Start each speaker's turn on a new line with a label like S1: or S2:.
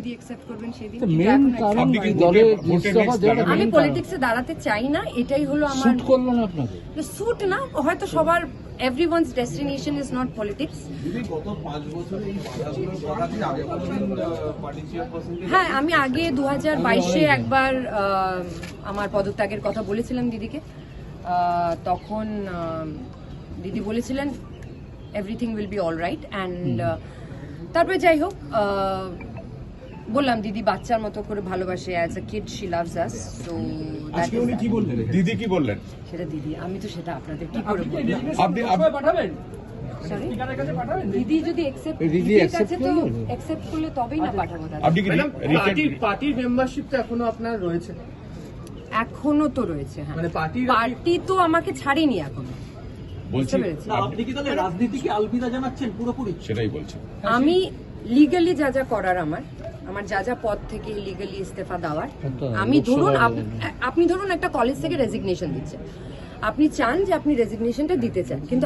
S1: দিদি অ্যাকসেপ্ট করবেন সেদিন। আমি পলিটিক্সে দাঁড়াতে চাই না, এটাই হলো আমার স্যুট না, হয়তো সবার everyone's destination is not politics. হ্যাঁ, আমি আগে 2022-এ একবার আমার পদত্যাগের কথা বলেছিলাম দিদিকে। তখন দিদি বলেছিলেন everything will be all right, and তারপরে যাই হোক বললাম দিদি বাচ্চার মতো করে ভালোবাসে, as a kid she loves us. So
S2: দিদি কি বললেন
S1: সেটা দিদি, আমি তো সেটা আপনাদের কি করে বলবো। দিদি যদি অ্যাকসেপ্ট করলে তবেই না পাঠাবো।
S3: পার্টির মেম্বারশিপ তো এখনো আপনার রয়েছে?
S1: এখনো তো রয়েছে, হ্যাঁ। পার্টি তো আমাকে ছাড়েনি এখনো।
S4: আপনি কি তাহলে রাজনীতিকে আলবিদা জানাচ্ছেন পুরোপুরি?
S2: সেটাই বলছি।
S1: আমি লিগালি যা যা করার আমার যা যা পদ থেকে লিগালি ইস্তফা দেওয়ার, আমি ধরুন আপনি ধরুন একটা কলেজ থেকে রেজিগনেশন দিচ্ছেন, আপনি চান যে আপনি রেজিগনেশনটা দিতে চান, কিন্তু